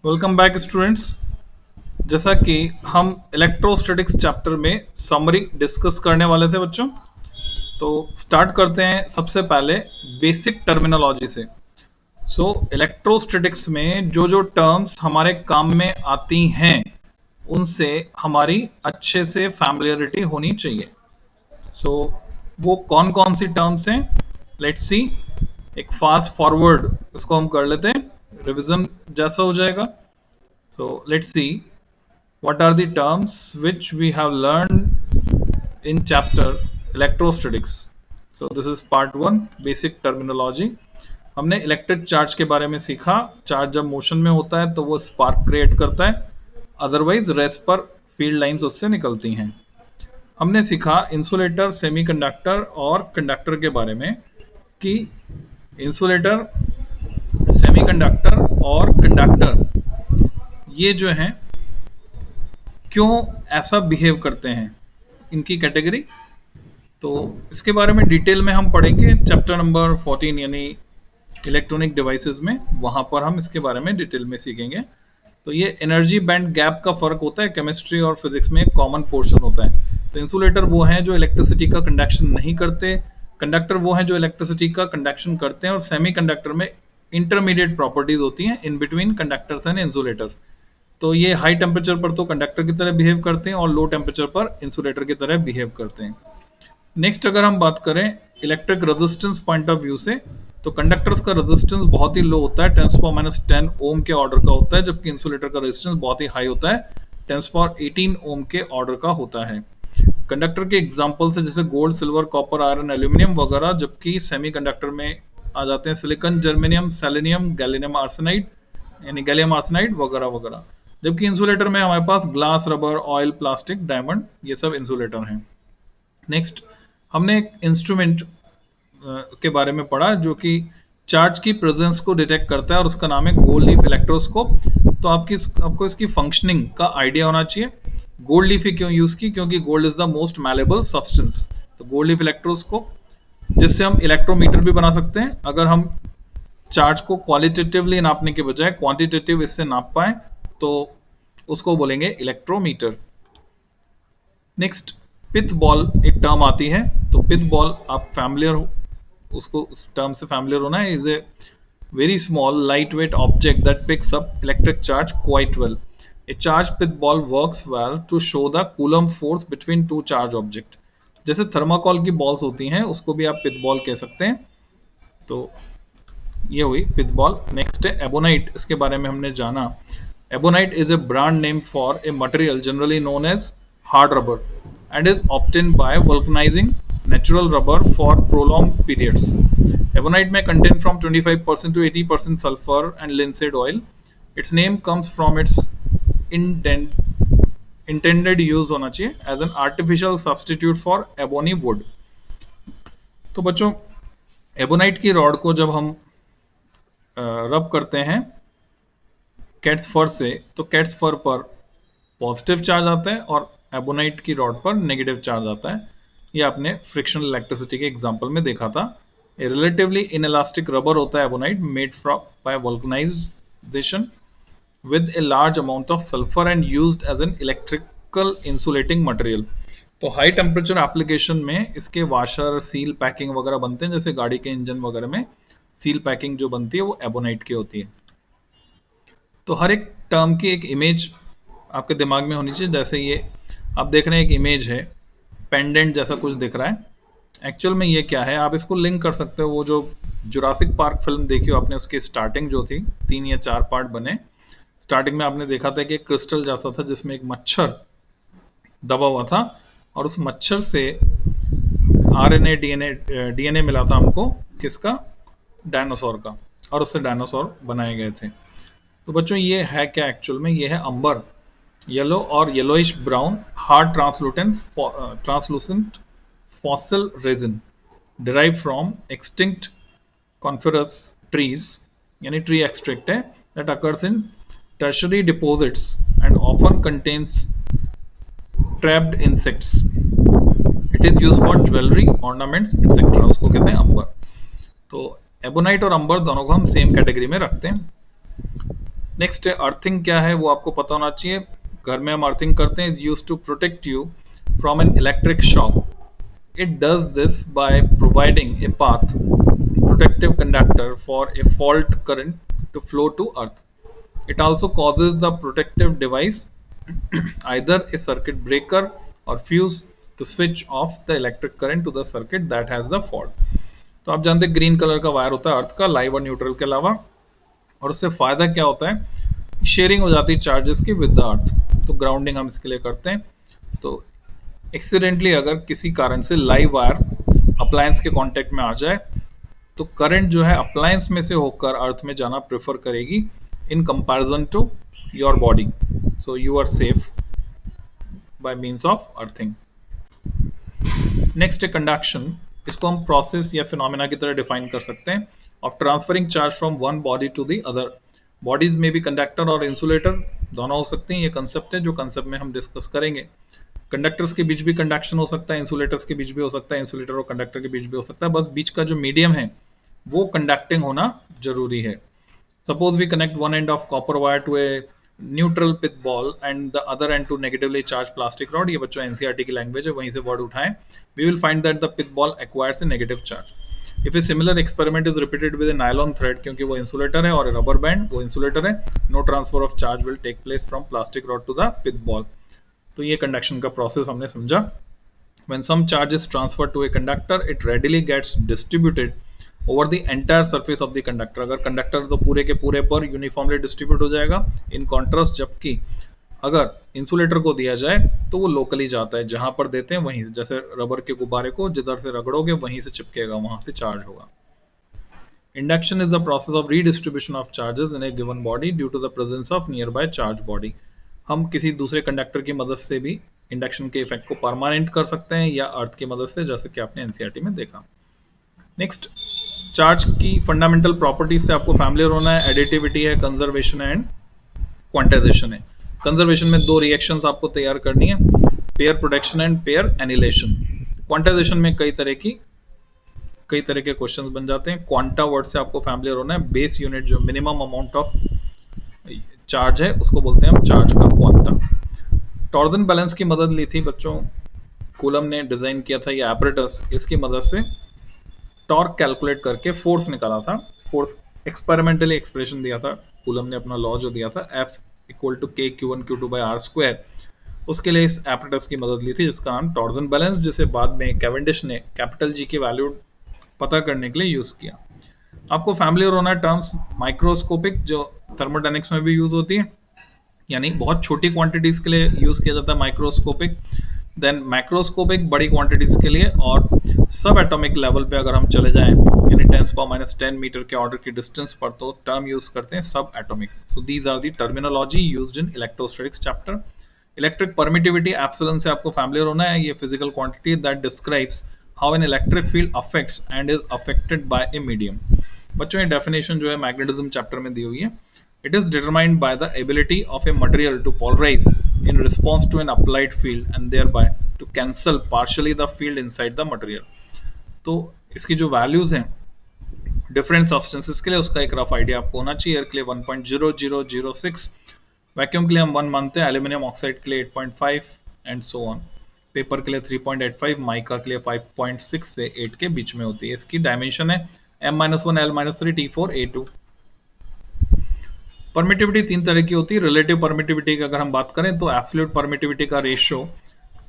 Welcome back students. जैसा कि हम इलेक्ट्रोस्टैटिक्स चैप्टर में समरी डिस्कस करने वाले थे बच्चों, तो स्टार्ट करते हैं सबसे पहले बेसिक टर्मिनोलॉजी से। इलेक्ट्रोस्टैटिक्स में जो जो टर्म्स हमारे काम में आती हैं उनसे हमारी अच्छे से फैमिलियरिटी होनी चाहिए। वो कौन कौन सी टर्म्स हैं, लेट्स सी। एक फास्ट फॉरवर्ड इसको हम कर लेते हैं, रिवीजन जैसा हो जाएगा। Let's see what are the terms which we have learned in chapter electrostatics. This is part 1, basic terminology. हमने इलेक्ट्रिक चार्ज के बारे में सीखा। चार्ज जब मोशन में होता है तो वो स्पार्क क्रिएट करता है, अदरवाइज रेस्ट पर फील्ड लाइंस उससे निकलती हैं। हमने सीखा इंसुलेटर, सेमीकंडक्टर और कंडक्टर के बारे में कि इंसुलेटर, सेमीकंडक्टर और कंडक्टर ये जो हैं क्यों ऐसा बिहेव करते हैं, इनकी कैटेगरी। तो इसके बारे में डिटेल में हम पढ़ेंगे चैप्टर नंबर 14 यानी इलेक्ट्रॉनिक डिवाइसेस में। वहाँ पर हम इसके बारे में डिटेल में सीखेंगे। तो ये एनर्जी बैंड गैप का फर्क होता है, केमिस्ट्री और फिजिक्स में एक कॉमन पोर्शन होता है। तो इंसुलेटर वो हैं जो इलेक्ट्रिसिटी का कंडक्शन नहीं करते, कंडक्टर वो हैं जो इलेक्ट्रिसिटी का कंडक्शन करते हैं, और सेमी कंडक्टर में इंटरमीडिएट प्रॉपर्टीज होती हैं in between conductors and insulators. तो ये हाई टेम्परेचर पर तो कंडक्टर की तरह बिहेव करते हैं और लो टेम्परेचर पर इंसुलेटर की तरह बिहेव करते हैं। नेक्स्ट अगर हम बात करें electric resistance point of view से, तो कंडक्टर्स का रेजिस्टेंस बहुत ही लो होता है, 10⁻10 ओम के ऑर्डर का होता है, जबकि इंसुलेटर का रेजिस्टेंस बहुत ही हाई होता है, 10⁻18 ओम के ऑर्डर का होता है। कंडक्टर के एग्जाम्पल से जैसे gold, silver, copper, iron, aluminium वगैरह, जबकि सेमी कंडक्टर में आ जाते हैं silicon, germanium, selenium, gallium arsenide यानी गैलियम आर्सेनाइड वगैरह वगैरह। जबकि इंसुलेटर में हमारे पास glass, rubber, oil, plastic, diamond, ये सब इंसुलेटर हैं। नेक्स्ट हमने एक इंस्ट्रूमेंट के बारे में पढ़ा जो कि चार्ज की प्रेजेंस को डिटेक्ट करता है और उसका नाम है गोल्ड लीफ इलेक्ट्रोस्कोप। तो आपको इसकी फंक्शनिंग का आइडिया होना चाहिए। गोल्ड लीफ ही क्यों यूज की, क्योंकि gold is the most malleable substance. तो गोल्ड लीफ इलेक्ट्रोस्कोप, जिससे हम इलेक्ट्रोमीटर भी बना सकते हैं। अगर हम चार्ज को क्वालिटेटिवली नापने के बजाय क्वांटिटेटिव इससे नाप पाए तो उसको बोलेंगे इलेक्ट्रोमीटर। नेक्स्ट पिथ बॉल एक टर्म आती है। तो पिथ बॉल आप फैमिलियर हो, उसको उस टर्म से फैमिलियर होना है। Is a very small light weight object that picks up electric charge quite well. A charge pith ball works well to show the Coulomb force between two charge object. जैसे thermocol की balls होती हैं, उसको भी आप pith ball कह सकते हैं। तो ये हुई पिथ बॉल। नेक्स्ट है एबोनाइट, इसके बारे में हमने जाना। Ebonite is a brand name for a material generally known as hard rubber and is obtained by vulcanizing natural rubber for prolonged periods. Ebonite may contain from 25% to 80% sulfur and linseed oil. Its name comes from its intended use होना चाहिए as an artificial substitute for ebony wood. तो बच्चों ebonite की rod को जब हम रब करते हैं कैट्स फर से, तो कैट्स फर पर पॉजिटिव चार्ज आता है और एबोनाइट की रॉड पर नेगेटिव चार्ज आता है। ये आपने फ्रिक्शनल इलेक्ट्रिसिटी के एग्जांपल में देखा था। ए रिलेटिवली इनइलास्टिक रबर होता है ebonite, made from by vulcanization with a large amount of sulphur and used as an electrical insulating material. तो हाई टेम्परेचर एप्लीकेशन में इसके वाशर, सील पैकिंग वगैरह बनते हैं। जैसे गाड़ी के इंजन वगैरह में सील पैकिंग जो बनती है वो एबोनाइट की होती है। तो हर एक टर्म की एक इमेज आपके दिमाग में होनी चाहिए। जैसे ये आप देख रहे हैं, एक इमेज है, पेंडेंट जैसा कुछ दिख रहा है। एक्चुअल में ये क्या है, आप इसको लिंक कर सकते हो। वो जो जुरासिक पार्क फिल्म देखी हो आपने, उसकी स्टार्टिंग जो थी, 3 या 4 पार्ट बने। स्टार्टिंग में आपने देखा था कि एक क्रिस्टल जैसा था जिसमें एक मच्छर दबा हुआ था, और उस मच्छर से आरएनए, डीएनए मिला था हमको, किसका, डायनासोर का, और उससे डायनासोर बनाए गए थे। तो बच्चों ये है क्या एक्चुअल में, ये है अंबर, येलो और yellowish brown hard translucent fossil resin derive from extinct coniferous trees, यानी ट्री एक्सट्रैक्ट है, that occurs in tertiary deposits and often contains trapped insects. It is used for jewellery, ornaments etcetera. उसको कहते हैं अंबर। तो ebonite और अंबर दोनों को हम सेम कैटेगरी में रखते हैं। नेक्स्ट है अर्थिंग क्या है वो आपको पता होना चाहिए। घर में हम अर्थिंग करते हैं, is use to protect you from an electric shock. It does this by providing a path, protective conductor for a fault current to flow to earth. It also causes the protective device, either a circuit breaker or fuse, to switch off the electric current to the circuit that has the fault. तो आप जानते हैं green colour का wire होता है अर्थ का, live और neutral के अलावा, और उससे फायदा क्या होता है, शेयरिंग हो जाती है चार्जेस की विद द अर्थ। तो ग्राउंडिंग हम इसके लिए करते हैं। तो एक्सीडेंटली अगर किसी कारण से लाइव वायर अप्लायंस के कांटेक्ट में आ जाए तो करंट जो है अप्लायंस में से होकर अर्थ में जाना प्रेफर करेगी in comparison to your body. So you are safe by means of earthing. Next है कंडक्शन। इसको हम प्रोसेस या फिनोमेना की तरह डिफाइन कर सकते हैं of transferring charge from one body to the other. Bodies में भी कंडक्टर और इंसुलेटर दोनों हो सकते हैं। ये कंसेप्ट है जो कंसेप्ट में हम डिस्कस करेंगे। कंडक्टर्स के बीच भी कंडक्शन हो सकता है, इंसुलेटर्स के बीच भी हो सकता है, इंसुलेटर और कंडक्टर के बीच भी हो सकता है। बस बीच का जो मीडियम है वो कंडक्टिंग होना जरूरी है। Suppose we connect one end of copper wire to a neutral pith ball and the other end to negatively charge plastic rod. ये बच्चों एनसीईआरटी की लैंग्वेज है, वहीं से वर्ड उठाएं। We will find that the pith ball acquires a negative charge if a similar experiment is repeated with a nylon thread, क्योंकि वो insulator है, और रबर बैंड वो इंसुलेटर है। No transfer of charge will take place from plastic rod to the pith ball. तो ये conduction का process हमने समझा। When some charge is transferred to a conductor, it readily gets distributed over the entire surface of the conductor. अगर conductor तो पूरे के पूरे पर यूनिफॉर्मली डिस्ट्रीब्यूट हो जाएगा। इन कॉन्ट्रास्ट जबकि अगर इंसुलेटर को दिया जाए तो वो लोकली जाता है, जहां पर देते हैं वहीं से, जैसे रबर के गुब्बारे को जिधर से रगड़ोगे वहीं से चिपकेगा, वहां से चार्ज होगा। Induction is the process of redistribution of charges in a given body due to the presence of nearby charge body. हम किसी दूसरे कंडक्टर की मदद से भी इंडक्शन के इफेक्ट को परमानेंट कर सकते हैं या अर्थ की मदद से, जैसे कि आपने एनसीईआरटी में देखा। नेक्स्ट, चार्ज की फंडामेंटल प्रॉपर्टीज से आपको फैमिलियर होना है। एडिटिविटी है, कंजर्वेशन है एंड क्वांटाइजेशन है। कंजर्वेशन में दो रिएक्शंस आपको तैयार करनी है, pair production and pair annihilation. Quantization में कई तरह के क्वेश्चंस बन जाते हैं। क्वांटा वर्ड से आपको फैमिलियर होना है। बेस यूनिट जो मिनिमम अमाउंट ऑफ चार्ज है उसको बोलते हैं हम चार्ज का क्वांटा। टॉर्जन बैलेंस की मदद ली थी बच्चों, कूलम ने डिजाइन किया था ये एपरेटस। इसकी मदद से टॉर्क कैलकुलेट करके फोर्स निकाला था। फोर्स एक्सपेरिमेंटली एक्सप्रेशन दिया था कूलम ने, अपना लॉ जो दिया था F equal to K Q1 Q2 by R square. उसके लिए इस एपरेटस की मदद ली थी जिसका नाम टॉर्जन बैलेंस, जिसे बाद में कैवेंडिश ने कैपिटल G की वैल्यू पता करने के लिए यूज किया। आपको फैमिलियर होना टर्म्स माइक्रोस्कोपिक, जो थर्मोडायनेमिक्स में भी यूज होती है, यानी बहुत छोटी क्वांटिटीज के लिए यूज किया जाता है माइक्रोस्कोपिक। देन मैक्रोस्कोपिक बड़ी क्वांटिटीज के लिए, और सब एटॉमिक लेवल पे अगर हम चले जाएं यानी 10⁻⁻10 मीटर के ऑर्डर की डिस्टेंस पर, तो टर्म यूज करते हैं सब atomic. So these are the terminology used in electrostatics chapter. Electric permittivity epsilon से आपको फैमिलियर होना है। ये physical quantity that describes how an electric field affects and is affected by a medium. बच्चों ये डेफिनेशन जो है मैग्नेटिज्म चैप्टर में दी हुई है। It is determined by the ability of a material to polarize in response to an applied field and thereby to cancel partially the field inside the material. तो इसकी जो वैल्यूज हैं different substances के लिए, उसका एक रफ आइडिया आपको होना चाहिए। एयर के लिए 1.0006, वैक्यूम के लिए हम 1 मानते हैं, एल्यूमिनियम ऑक्साइड के लिए 8.5 एंड सो ऑन। पेपर के लिए 3.85, माइका के लिए 5.6 से 8 के बीच में होती है। इसकी डायमेंशन है M-1 L-3 T4 A2। Permittivity 3 तरह की होती है। रिलेटिव परमिटिविटी की अगर हम बात करें तो एब्सोल्यूट परमिटिविटी का रेशियो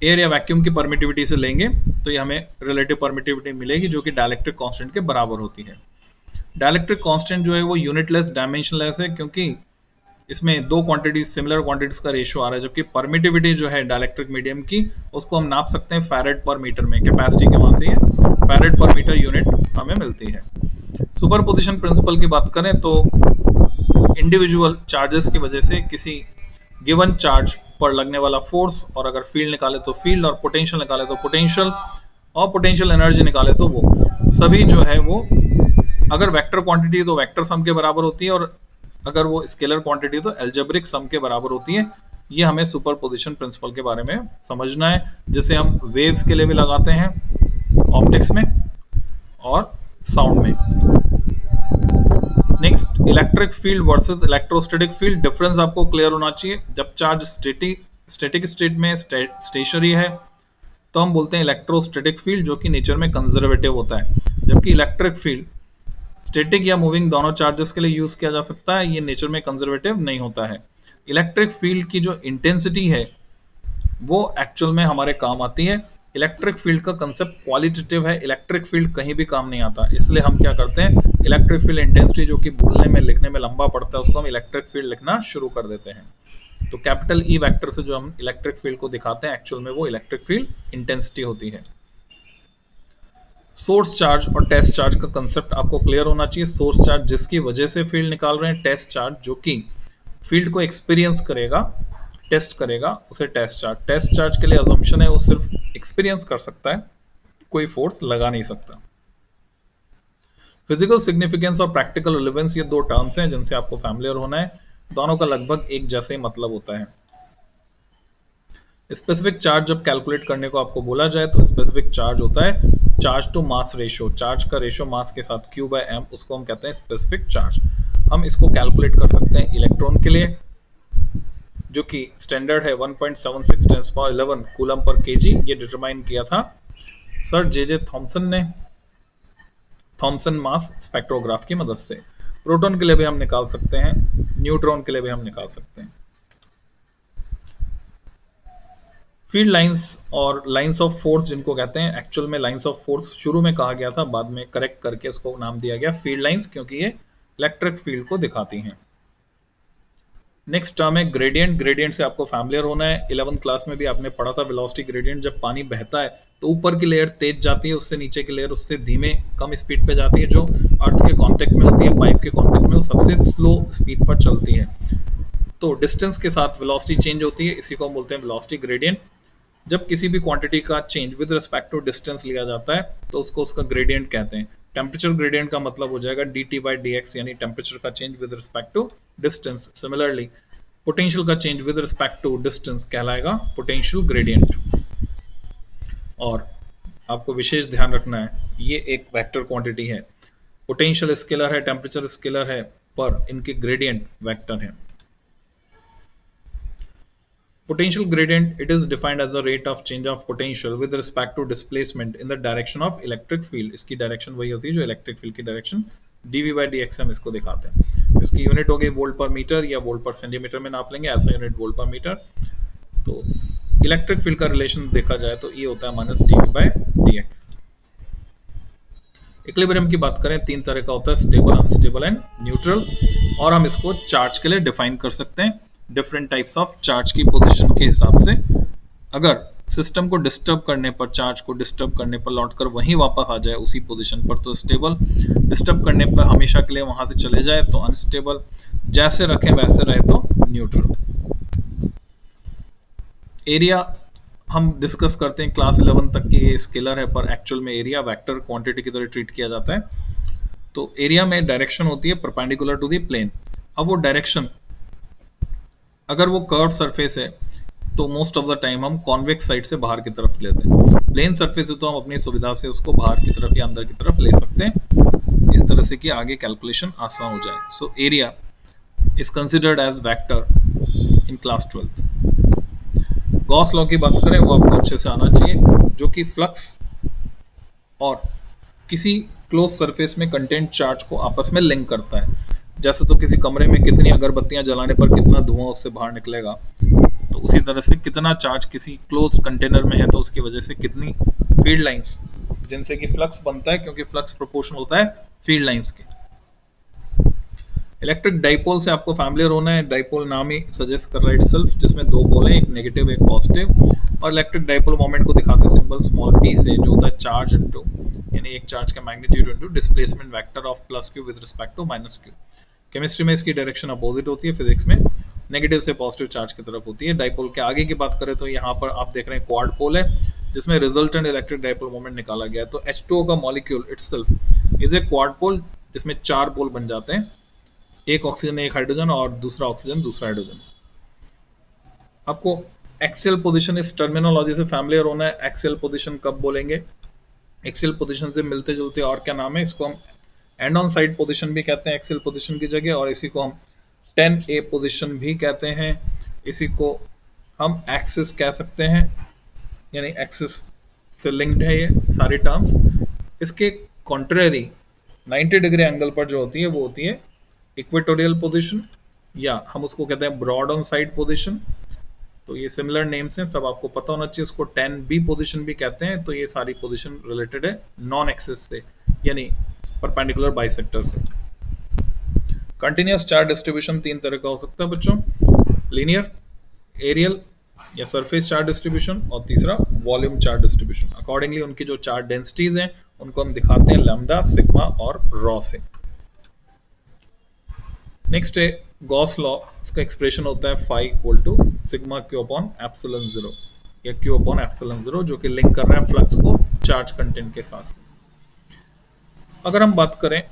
एयर या वैक्यूम की परमिटिविटी से लेंगे तो ये हमें रिलेटिव परमिटिविटी मिलेगी, जो कि डाइलेक्ट्रिक कांस्टेंट के बराबर होती है। डाइलेक्ट्रिक कांस्टेंट जो है वो यूनिटलेस डायमेंशनलेस है, क्योंकि इसमें दो क्वांटिटीज, सिमिलर क्वांटिटीज का रेशियो आ रहा है, जबकि परमिटिविटी जो है डाइलेक्ट्रिक मीडियम की उसको हम नाप सकते हैं फैरेड पर मीटर में। कैपेसिटी के वहां से ये फैरेड पर मीटर यूनिट हमें मिलती है। सुपरपोजिशन प्रिंसिपल की बात करें तो इंडिविजुअल चार्जेस की वजह से किसी गिवन चार्ज पर लगने वाला फोर्स, और अगर फील्ड निकाले तो फील्ड, और पोटेंशियल निकाले तो पोटेंशियल, और पोटेंशियल एनर्जी निकाले तो वो सभी जो है वो अगर वेक्टर क्वांटिटी तो वेक्टर सम के बराबर होती है, और अगर वो स्केलर क्वांटिटी तो एल्जेब्रिक सम के बराबर होती है। ये हमें सुपरपोजिशन प्रिंसिपल के बारे में समझना है, जिसे हम वेव्स के लिए भी लगाते हैं, ऑप्टिक्स में और साउंड में। Next, electric field versus electrostatic field, difference आपको क्लियर होना चाहिए। जब चार्ज स्टेटिक स्टेट में स्टेशनरी है तो हम बोलते हैं इलेक्ट्रोस्टैटिक फील्ड, जो कि नेचर में कंजर्वेटिव होता है, जबकि इलेक्ट्रिक फील्ड स्टैटिक या मूविंग दोनों चार्जेस के लिए यूज किया जा सकता है, ये नेचर में कंजर्वेटिव नहीं होता है। इलेक्ट्रिक फील्ड की जो इंटेंसिटी है वो एक्चुअल में हमारे काम आती है। इलेक्ट्रिक फील्ड का कंसेप्ट क्वालिटेटिव है, इलेक्ट्रिक फील्ड कहीं भी काम नहीं आता, इसलिए हम क्या करते हैं, इलेक्ट्रिक फील्ड इंटेंसिटी जो कि बोलने में लिखने में लंबा पड़ता है उसको हम इलेक्ट्रिक फील्ड लिखना शुरू कर देते हैं। तो कैपिटल ई वेक्टर से जो हम इलेक्ट्रिक फील्ड को दिखाते हैं एक्चुअल में वो इलेक्ट्रिक फील्ड इंटेंसिटी होती है। सोर्स चार्ज और टेस्ट चार्ज का कंसेप्ट आपको क्लियर होना चाहिए। सोर्स चार्ज जिसकी वजह से फील्ड निकाल रहे हैं, टेस्ट चार्ज जो कि फील्ड को एक्सपीरियंस करेगा, टेस्ट करेगा, उसे टेस्ट चार्ज। टेस्ट चार्ज के लिए अजम्पशन है वो सिर्फ एक्सपीरियंस कर सकता है, कोई फोर्स लगा नहीं सकता। फिजिकल सिग्निफिकेंस और प्रैक्टिकल रिलेवेंस, ये दो टर्म्स हैं जिनसे आपको फैमिलियर होना है, दोनों का लगभग एक जैसे ही मतलब होता है। स्पेसिफिक चार्ज जब कैलकुलेट करने को आपको बोला जाए तो स्पेसिफिक चार्ज होता है charge to mass ratio, charge का रेशियो मास के साथ Q बाय m, उसको हम कहते हैं स्पेसिफिक चार्ज। हम इसको कैलकुलेट कर सकते हैं इलेक्ट्रॉन के लिए, जो कि स्टैंडर्ड है 1.76 × 10⁻11 कूलम पर केजी। ये डिटरमाइन किया था सर जे थॉमसन ने, थॉमसन मास स्पेक्ट्रोग्राफ की मदद से। प्रोटॉन के लिए भी हम निकाल सकते हैं, न्यूट्रॉन के लिए भी हम निकाल सकते हैं। फील्ड लाइंस और लाइंस ऑफ फोर्स जिनको कहते हैं, एक्चुअल में लाइंस ऑफ फोर्स शुरू में कहा गया था, बाद में करेक्ट करके उसको नाम दिया गया फील्ड लाइंस, क्योंकि ये इलेक्ट्रिक फील्ड को दिखाती हैं। नेक्स्ट टर्म है ग्रेडियंट। ग्रेडियंट से आपको फैमिलियर होना है, 11th क्लास में भी आपने पढ़ा था वेलोसिटी ग्रेडियंट। जब पानी बहता है तो ऊपर की लेयर तेज जाती है, उससे नीचे की लेयर उससे धीमे कम स्पीड पे जाती है, जो अर्थ के कांटेक्ट में होती है, पाइप के कांटेक्ट में, वो सबसे स्लो स्पीड पर चलती है। तो डिस्टेंस के साथ वेलोसिटी चेंज होती है, इसी को हम बोलते हैं वेलोसिटी ग्रेडियंट। जब किसी भी क्वांटिटी का change with respect to distance लिया जाता है तो उसको उसका ग्रेडियंट कहते हैं। टेम्परेचर ग्रेडियंट का मतलब हो जाएगा dt/dx, यानी टेम्परेचर का change with respect to distance. Similarly potential का change with respect to distance कहलाएगा पोटेंशियल ग्रेडियंट। और आपको विशेष ध्यान रखना है, ये एक वेक्टर क्वांटिटी है, पोटेंशियल स्केलर है, टेम्परेचर स्केलर है, पर इनके ग्रेडियंट वेक्टर है। Potential gradient, it is defined as a rate of change of potential with respect to displacement in the direction of electric field। इसकी डायरेक्शन वही होती है जो इलेक्ट्रिक फील्ड की डायरेक्शन, dV/dx हम इसको दिखाते हैं। इसकी यूनिट हो गई वोल्ट पर मीटर या वोल्ट पर सेंटीमीटर में नाप लेंगे, ऐसा यूनिट वोल्ट पर मीटर। तो इलेक्ट्रिक फील्ड का रिलेशन देखा जाए तो ये होता है -dV/dx। इक्विलिब्रियम की बात करें, तीन तरह का होता है, स्टेबल, अनस्टेबल एंड न्यूट्रल। और हम इसको चार्ज के लिए डिफाइन कर सकते हैं, डिफरेंट टाइप्स ऑफ चार्ज की पोजीशन के हिसाब से। अगर सिस्टम को डिस्टर्ब करने पर, चार्ज को डिस्टर्ब करने पर लौटकर वहीं वापस आ जाए उसी पोजीशन पर तो स्टेबल, डिस्टर्ब करने पर हमेशा के लिए वहां से चले जाए तो अनस्टेबल, जैसे रखें वैसे रहे तो न्यूट्रल। एरिया हम डिस्कस करते हैं, क्लास 11 तक की ये स्केलर है, पर एक्चुअल में एरिया वेक्टर क्वांटिटी की तरह ट्रीट किया जाता है। तो एरिया में डायरेक्शन होती है परपेंडिकुलर टू द प्लेन। अब वो डायरेक्शन, अगर वो कर्व सरफेस है तो मोस्ट ऑफ द टाइम हम कॉन्वेक्स साइड से बाहर की तरफ लेते हैं। प्लेन सरफेस है तो हम अपनी सुविधा से उसको बाहर की तरफ या अंदर की तरफ ले सकते हैं, इस तरह से कि आगे कैलकुलेशन आसान हो जाए। So area is considered as vector in class 12th। Gauss law की बात करें, वो आपको अच्छे से आना चाहिए, जो कि फ्लक्स और किसी क्लोज सरफेस में कंटेंट चार्ज को आपस में लिंक करता है। जैसे तो किसी कमरे में कितनी अगरबत्तियां जलाने पर कितना धुआं उससे बाहर निकलेगा, तो उसी तरह से कितना चार्ज किसी क्लोज कंटेनर में है तो उसकी वजह से कितनी फील्ड लाइंस, जिनसे कि फ्लक्स बनता है, क्योंकि फ्लक्स प्रोपोर्शनल होता है फील्ड लाइंस के। इलेक्ट्रिक डाइपोल से आपको फैमिलियर होना है, डाइपोल नाम ही सजेस्ट कर रहा है इटसेल्फ, जिसमें दो पोल हैं, एक नेगेटिव एक पॉजिटिव। और इलेक्ट्रिक डाइपोल मोमेंट को दिखाते सिंबल स्मॉल p से, जो होता है चार्ज इनटू, यानी एक चार्ज का magnitude into displacement vector of +q with respect to -q। Chemistry में इसकी डायरेक्शन अपोजिट होती है, फिजिक्स में नेगेटिव से पॉजिटिव चार्ज की तरफ होती है। डाइपोल के आगे की बात करें तो यहाँ पर आप देख रहे हैं क्वाड पोल है, जिसमें रिजल्टेंट इलेक्ट्रिक डाइपोल मोमेंट निकाला गया है। तो H2O का molecule itself is a quad pole, जिसमें चार पोल बन जाते हैं, एक ऑक्सीजन एक हाइड्रोजन और दूसरा ऑक्सीजन दूसरा हाइड्रोजन। आपको एक्सियल पोजीशन इस टर्मिनोलॉजी से फैमिलियर होना है। एक्सियल पोजीशन कब बोलेंगे, एक्सियल पोजीशन से मिलते जुलते और क्या नाम है, इसको हम एंड ऑन साइड पोजीशन भी कहते हैं एक्सियल पोजीशन की जगह, और इसी को हम 10A पोजीशन भी कहते हैं। इसी को हम एक्सिस कह सकते हैं, यानी एक्सिस से लिंक्ड है ये सारी टर्म्स। इसके कॉन्ट्रेरी 90 डिग्री एंगल पर जो होती है वो होती है इक्वेटोरियल पोजीशन, या हम उसको कहते हैं ब्रॉड ऑन साइड पोजीशन। तो ये सिमिलर नेम्स हैं, सब आपको पता होना चाहिए। उसको 10B पोजीशन भी कहते हैं। तो ये सारी पोजीशन रिलेटेड है नॉन एक्सिस से, यानी परपेंडिकुलर बाइसेक्टर से। कंटिन्यूअस चार्ज डिस्ट्रीब्यूशन तीन तरह का हो सकता है बच्चों, लीनियर, एरियल या सरफेस चार्ज डिस्ट्रीब्यूशन, और तीसरा वॉल्यूम चार्ज डिस्ट्रीब्यूशन। अकॉर्डिंगली उनकी जो चार्ज डेंसिटीज हैं उनको हम दिखाते हैं लैम्डा, सिग्मा और रॉ से। नेक्स्ट है गॉस लॉ। इसका एक्सप्रेशन होता है phi equal to sigma Q upon epsilon zero, या क्यू अपॉन एप्सिलॉन जीरो, जो कि लिंक कर रहा है फ्लक्स को चार्ज कंटेंट के साथ। अगर हम बात करें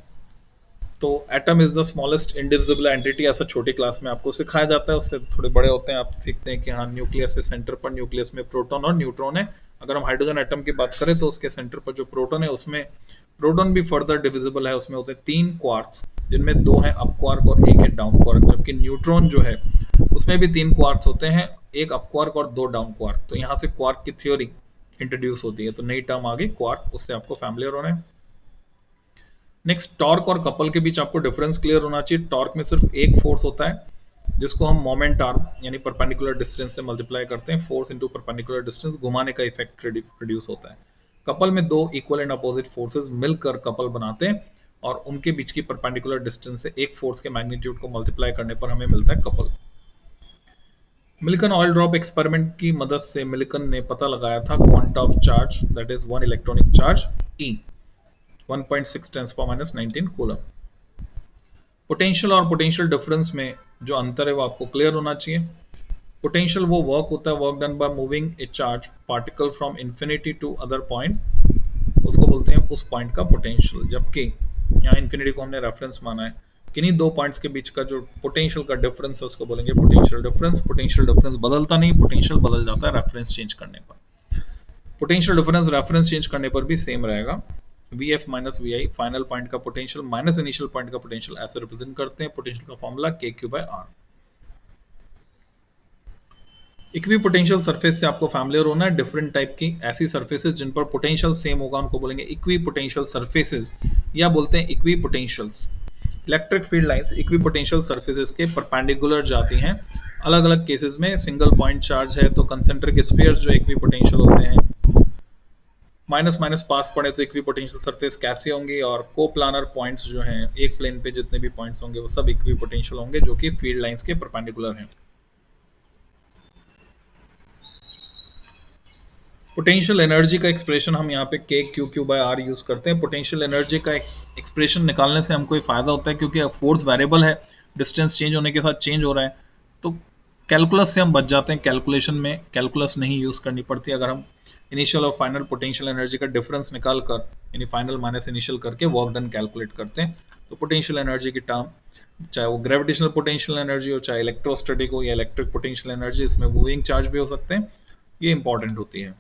तो atom is the smallest indivisible entity, ऐसा छोटी क्लास में आपको सिखाया जाता है। उससे थोड़े बड़े होते हैं आप सीखते हैं कि हाँ न्यूक्लियस से सेंटर पर, न्यूक्लियस में प्रोटॉन और न्यूट्रॉन है। अगर हम हाइड्रोजन एटम की बात करें तो उसके सेंटर पर जो प्रोटॉन है उसमें प्रोटॉन भी फर्दर डिविजिबल है, उसमें होते हैं 3 क्वार्क्स, जिनमें 2 हैं अप क्वार्क और 1 है डाउन क्वार्क। जबकि न्यूट्रॉन जो है उसमें भी 3 क्वार्क्स होते हैं, 1 अप क्वार्क और 2 डाउन क्वार्क। तो यहाँ से क्वार्क की थ्योरी इंट्रोड्यूस होती है, तो नई टर्म आ गई क्वार्क, उससे आपको फैमिलियर होना है। नेक्स्ट टॉर्क और कपल के बीच आपको डिफरेंस क्लियर होना चाहिए। टॉर्क में सिर्फ एक फोर्स होता है जिसको हम मोमेंट आर्म यानी परपेंडिकुलर डिस्टेंस से मल्टीप्लाई करते हैं, फोर्स इनटू परपेंडिकुलर डिस्टेंस, घुमाने का इफेक्ट प्रोड्यूस होता है। कपल में 2 इक्वल एंड अपोजिट फोर्सेस मिलकर कपल बनाते हैं, और उनके बीच की परपेंडिकुलर डिस्टेंस से एक फोर्स के मैग्नीट्यूड को मल्टीप्लाई करने पर हमें मिलता है कपल। मिल्कन ऑयल ड्रॉप एक्सपेरिमेंट की मदद से मिल्कन ने पता लगाया था quanta of charge, that is 1 electronic charge E, 1.6 10⁻⁹ coulomb. Potential और पोटेंशियल डिफरेंस में जो अंतर है वो आपको क्लियर होना चाहिए। पोटेंशियल वो वर्क होता है, work done by moving a charge particle from infinity to other point, उसको बोलते हैं उस पॉइंट का पोटेंशियल। जबकि यहाँ इन्फिनिटी को हमने रेफरेंस माना है, किन्हीं 2 पॉइंट्स के बीच का जो पोटेंशियल का डिफरेंस है उसको बोलेंगे पोटेंशियल डिफरेंस। पोटेंशियल डिफरेंस बदलता नहीं, पोटेंशियल बदल जाता है रेफरेंस चेंज करने पर। पोटेंशियल डिफरेंस रेफरेंस चेंज करने पर भी सेम रहेगा। Vf minus V I final point का पोटेंशियल माइनस इनिशियल पॉइंट का पोटेंशियल, ऐसे रिप्रेजेंट करते हैं। पोटेंशियल का formula KQ/R। Equi potential surface से आपको फैमिलियर होना है। डिफरेंट टाइप की ऐसी सरफेसेस जिन पर पोटेंशियल सेम होगा उनको बोलेंगे इक्वी पोटेंशियल सरफेसेस, या बोलते हैं equi potentials. Electric field lines equi potential surfaces के परपेंडिकुलर जाती हैं। अलग अलग केसेस में सिंगल पॉइंट चार्ज है तो कंसेंट्रिक स्फीयर्स जो इक्वी पोटेंशियल होते हैं, माइनस माइनस पास पड़े तो इक्वी पोटेंशियल सरफेस कैसे होंगे, और कोप्लानर पॉइंट्स जो हैं एक प्लेन पे जितने भी पॉइंट्स होंगे वो सब इक्वी पोटेंशियल होंगे जो कि फील्ड लाइंस के परपेंडिकुलर हैं। पोटेंशियल एनर्जी का एक्सप्रेशन हम यहाँ पे KQ/R यूज करते हैं। पोटेंशियल एनर्जी का एक्सप्रेशन निकालने से हमको फायदा होता है क्योंकि फोर्स वेरिएबल है, डिस्टेंस चेंज होने के साथ चेंज हो रहा है, तो कैलकुलस से हम बच जाते हैं। कैलकुलेशन में कैलकुलस नहीं यूज करनी पड़ती अगर हम इनिशियल और फाइनल पोटेंशियल एनर्जी का डिफरेंस निकाल कर, यानी फाइनल माइनस इनिशियल करके वर्क डन कैलकुलेट करते हैं। तो पोटेंशियल एनर्जी की टर्म, चाहे वो ग्रेविटेशनल पोटेंशियल एनर्जी हो, चाहे इलेक्ट्रोस्टैटिक हो या इलेक्ट्रिक पोटेंशियल एनर्जी, इसमें मूविंग चार्ज भी हो सकते हैं, ये इंपॉर्टेंट होती है।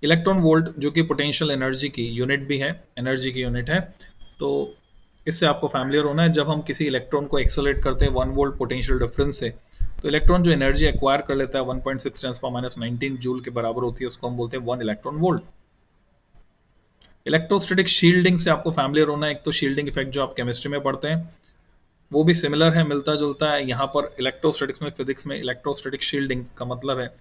इलेक्ट्रॉन वोल्ट जो कि पोटेंशियल एनर्जी की यूनिट भी है, एनर्जी की यूनिट है, तो इससे आपको फैमिलियर होना है। जब हम किसी इलेक्ट्रॉन को एक्सेलरेट करते हैं 1 वोल्ट पोटेंशियल डिफरेंस से, तो इलेक्ट्रॉन जो एनर्जी एक्वायर कर लेता है 1.6 10⁻⁹ जूल के बराबर होती है, उसको हम बोलते हैं 1 इलेक्ट्रॉन वोल्ट। इलेक्ट्रोस्टैटिक शील्डिंग से आपको फैमिलियर होना है। एक तो शील्डिंग इफेक्ट जो आप केमिस्ट्री में पढ़ते हैं वो भी सिमिलर है, मिलता जुलता है। यहाँ पर इलेक्ट्रोस्टैटिक्स में, फिजिक्स में इलेक्ट्रोस्टैटिक शील्डिंग का मतलब है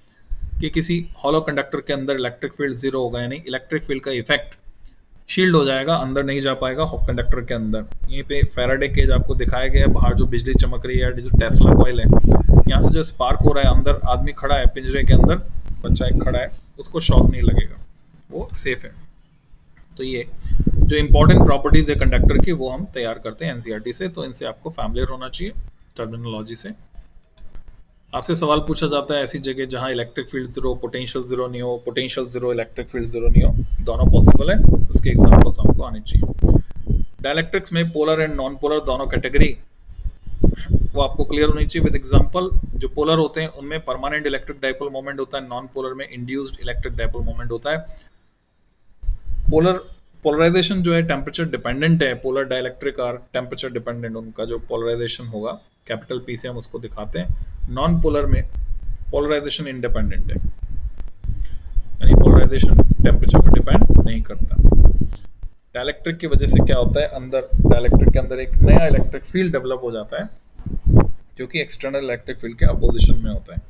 कि किसी हॉलो कंडक्टर के अंदर इलेक्ट्रिक फील्ड जीरो होगा, यानी इलेक्ट्रिक फील्ड का इफेक्ट शील्ड हो जाएगा, अंदर नहीं जा पाएगा कंडक्टर के अंदर। यहीं पे फैराडे केज आपको दिखाया गया है, बाहर जो बिजली चमक रही है, जो टेस्ला कॉइल है, यहाँ से जो स्पार्क हो रहा है, अंदर आदमी खड़ा है पिंजरे के अंदर, बच्चा एक खड़ा है, उसको शॉक नहीं लगेगा, वो सेफ है। तो ये जो इंपॉर्टेंट प्रॉपर्टीज है कंडक्टर की वो हम तैयार करते हैं एनसीईआरटी से, तो इनसे आपको फैमिलियर होना चाहिए टर्मिनोलॉजी से। आपसे सवाल पूछा जाता है ऐसी जगह जहां electric field zero, potential zero नहीं हो, potential zero, electric field zero नहीं हो, दोनों पॉसिबल है, उसके एग्जांपल्स हमको आने चाहिए। डायइलेक्ट्रिक्स में पोलर एंड नॉन पोलर दोनों कैटेगरी वो आपको क्लियर होनी चाहिए विद एग्जांपल। जो पोलर होते हैं उनमें परमानेंट इलेक्ट्रिक डाइपोल मोमेंट होता है, नॉन पोलर में इंड्यूस्ड इलेक्ट्रिक डाइपोल मोमेंट होता है। पोलर पोलराइजेशन जो है टेम्परेचर डिपेंडेंट है, polar dielectric are temperature dependent, उनका जो पोलराइजेशन होगा कैपिटल पी से हम उसको दिखाते हैं। नॉन पोलर में पोलराइजेशन इंडिपेंडेंट है, यानी पोलराइजेशन टेम्परेचर पर डिपेंड नहीं करता। डाइलेक्ट्रिक की वजह से क्या होता है, अंदर डाइलेक्ट्रिक के अंदर एक नया इलेक्ट्रिक फील्ड डेवलप हो जाता है जो कि एक्सटर्नल इलेक्ट्रिक फील्ड के अपोजिशन में होता है,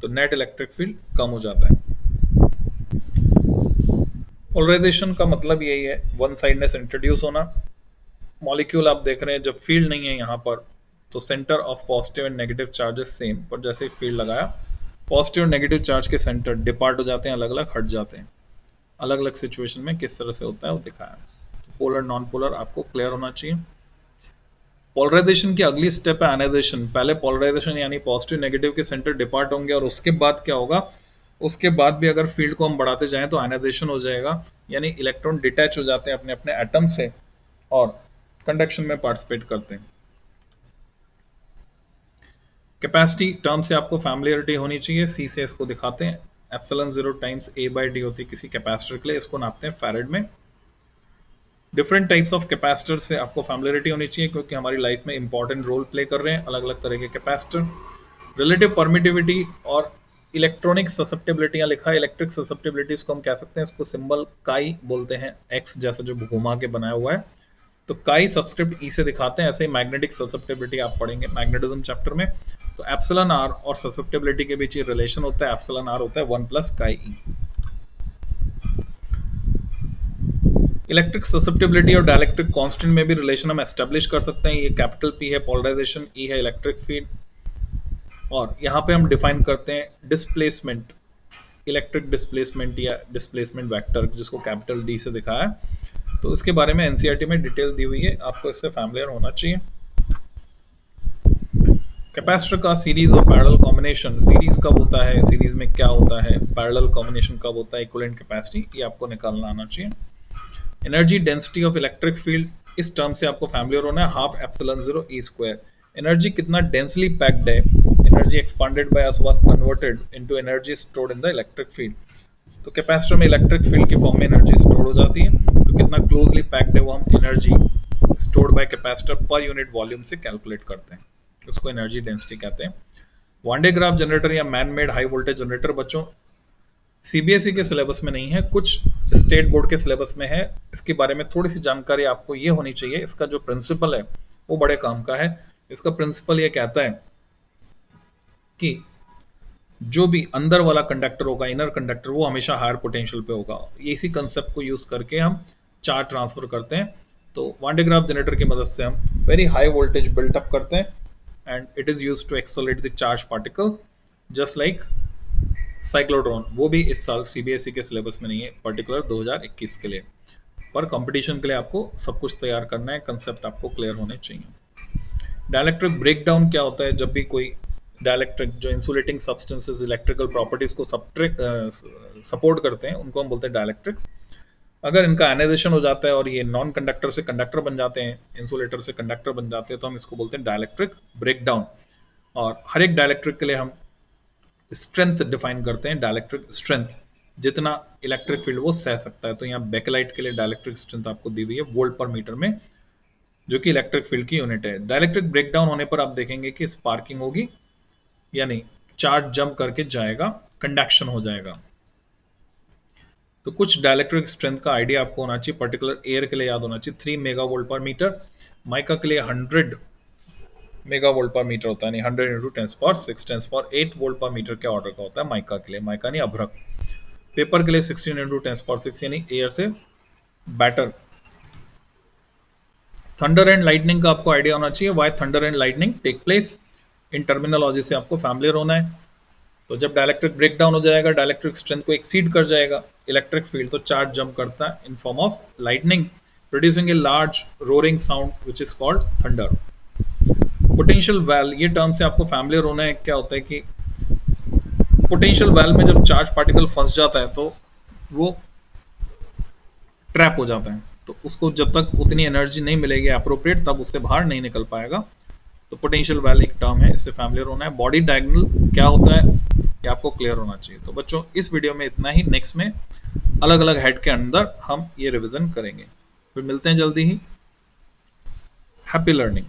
तो नेट इलेक्ट्रिक फील्ड कम हो जाता है। पोलराइजेशन का मतलब यही है, वन साइडनेस इंट्रोड्यूस होना। मॉलिक्यूल आप देख रहे हैं जब फील्ड नहीं है यहाँ पर, तो centre of positive and negative charges same, पर जैसे फील्ड लगाया पॉजिटिव और नेगेटिव चार्ज के सेंटर डिपार्ट हो जाते हैं, अलग अलग हट जाते हैं। अलग अलग सिचुएशन में किस तरह से होता है वो दिखाया। तो पोलर नॉन पोलर आपको क्लियर होना चाहिए। पोलराइजेशन की अगली स्टेप है आयनाइजेशन। पहले पोलराइजेशन यानी पॉजिटिव नेगेटिव के सेंटर डिपार्ट होंगे, और उसके बाद क्या होगा, उसके बाद भी अगर फील्ड को हम बढ़ाते जाएं तो आयनाइजेशन हो जाएगा, यानी इलेक्ट्रॉन डिटैच हो जाते हैं अपने अपने एटम से और कंडक्शन में पार्टिसिपेट करते हैं। कैपेसिटी टर्म से आपको फैमिलियरिटी होनी चाहिए। सी से इसको दिखाते हैं, epsilon 0 times A by D होती है किसी कैपेसिटर के लिए, इसको नापते हैं फैरेड में। डिफरेंट टाइप्स ऑफ कैपेसिटर से आपको फैमिलियरिटी होनी चाहिए, क्योंकि हमारी लाइफ में इंपॉर्टेंट रोल प्ले कर रहे हैं अलग अलग तरह के कैपेसिटर। रिलेटिव परमिटिविटी और इलेक्ट्रॉनिक ससेप्टेबिलिटी लिखा है, इलेक्ट्रिक ससेप्टेबिलिटी इसको हम कह सकते हैं, इसको सिंबल काई बोलते हैं, एक्स जैसा जो घुमा के बनाया हुआ है, तो काई सबस्क्रिप्ट ई से दिखाते हैं। ऐसे ही मैग्नेटिक ससेप्टेबिलिटी आप पढ़ेंगे मैग्नेटिज्म चैप्टर में, तो एप्सिलॉन आर और ससेप्टेबिलिटी के बीच ये रिलेशन होता है, एप्सिलॉन आर होता है 1 + काई ई। इलेक्ट्रिक ससेप्टेबिलिटी और डाइलेक्ट्रिक कांस्टेंट में भी रिलेशन हम एस्टेब्लिश कर सकते हैं। ये कैपिटल पी है पोलराइजेशन, ई है इलेक्ट्रिक फील्ड, और यहाँ पे हम डिफाइन करते हैं डिस्प्लेसमेंट, इलेक्ट्रिक डिस्प्लेसमेंट या डिस्प्लेसमेंट वेक्टर, जिसको कैपिटल डी से दिखाया है। तो इसके बारे में एनसीईआरटी में डिटेल दी हुई है, आपको इससे फैमिलियर होना चाहिए। कैपेसिटर का सीरीज और पैरेलल कॉम्बिनेशन, सीरीज कब होता है, सीरीज में क्या होता है, पैरेलल कॉम्बिनेशन कब होता है, इक्विवेलेंट कैपेसिटी, ये आपको निकालना आना चाहिए। Energy density of electric field, इस टर्म से आपको फैमिलियर होना है, half epsilon 0 E square. Energy कितना डेंसली पैक्ड है, energy expanded by us was converted into energy stored in the electric field. तो कैपेसिटर में इलेक्ट्रिक फील्ड के फॉर्म में एनर्जी स्टोर हो जाती है, तो कितना क्लोजली पैक्ड है वो हम energy stored bye capacitor per unit volume से कैलकुलेट करते हैं, उसको एनर्जी डेंसिटी कहते हैं। वन डे ग्राफ जनरेटर या man made high voltage generator बच्चों सीबीएसई के सिलेबस में नहीं है, कुछ स्टेट बोर्ड के सिलेबस में है। इसके बारे में थोड़ी सी जानकारी आपको ये होनी चाहिए। इसका जो प्रिंसिपल है वो बड़े काम का है। इसका प्रिंसिपल ये कहता है कि जो भी अंदर वाला कंडक्टर होगा, इनर कंडक्टर, वो हमेशा हायर पोटेंशियल पे होगा। इसी कंसेप्ट को यूज करके हम चार्ज ट्रांसफर करते हैं। तो वन डे ग्राफ जनरेटर की मदद से हम वेरी हाई वोल्टेज बिल्टअप करते हैं, and it is used to accelerate the charge particle, just like cyclotron. वो भी इस साल सीबीएसई के सिलेबस में नहीं है, पर्टिकुलर 2021 के लिए, पर कंपटीशन के लिए आपको सब कुछ तैयार करना है, कंसेप्ट आपको क्लियर होने चाहिए। डाइलेक्ट्रिक ब्रेकडाउन क्या होता है, जब भी कोई डाइलेक्ट्रिक जो इंसुलेटिंग सब्सटेंसेस इलेक्ट्रिकल प्रॉपर्टीज को सपोर्ट करते हैं, उनको हम बोलते हैं डाइलेक्ट्रिक्स। अगर इनका आयनाइजेशन हो जाता है और ये नॉन कंडक्टर से कंडक्टर बन जाते हैं, इंसुलेटर से कंडक्टर बन जाते हैं, तो हम इसको बोलते हैं डाइलेक्ट्रिक ब्रेकडाउन। और हर एक डाइलेक्ट्रिक के लिए हम स्ट्रेंथ डिफाइन करते हैं, डाइलेक्ट्रिक स्ट्रेंथ, जितना इलेक्ट्रिक फील्ड वो सह सकता है। तो यहाँ बैकलाइट के लिए डाइलेक्ट्रिक स्ट्रेंथ आपको दी हुई है वोल्ट पर मीटर में, जो कि इलेक्ट्रिक फील्ड की यूनिट है। डाइलेक्ट्रिक ब्रेकडाउन होने पर आप देखेंगे कि स्पार्किंग होगी, यानी चार्ज जंप करके जाएगा, कंडक्शन हो जाएगा। तो कुछ डाइलेक्ट्रिक स्ट्रेंथ का आइडिया आपको होना चाहिए। पर्टिकुलर एयर के लिए याद होना चाहिए 3 मेगा वोल्ट पर मीटर, माइका के लिए 100 मेगा वोल्ट पर मीटर होता है, नहीं 100 × 10⁶ 10⁸ वोल्ट पर मीटर के ऑर्डर का होता है माइका के लिए, माइका नहीं अभ्रक। पेपर के लिए 16 × 10⁶, यानी एयर से बैटर। थंडर एंड लाइटनिंग का आपको आइडिया होना चाहिए, why thunder and lightning take place, इन टर्मिनोलॉजी से आपको फैमिलियर होना है। तो जब डाइलेक्ट्रिक ब्रेकडाउन हो जाएगा, डाइलेक्ट्रिक स्ट्रेंथ को एक्सीड कर जाएगा इलेक्ट्रिक फील्ड, तो चार्ज जंप करता है in form of lightning, producing a large roaring sound which is called thunder. Potential well, ये टर्म से आपको फैमिलियर होना है। क्या होता है कि पोटेंशियल वैल में जब चार्ज पार्टिकल फंस जाता है तो वो ट्रैप हो जाता है, तो उसको जब तक उतनी एनर्जी नहीं मिलेगी अप्रोप्रिएट, तब उससे बाहर नहीं निकल पाएगा। तो पोटेंशियल वैल्यू एक टर्म है, इससे फैमिलियर होना है। बॉडी डायगोनल क्या होता है ये आपको क्लियर होना चाहिए। तो बच्चों इस वीडियो में इतना ही, नेक्स्ट में अलग अलग हेड के अंदर हम ये रिवीजन करेंगे। फिर मिलते हैं जल्दी ही। Happy learning.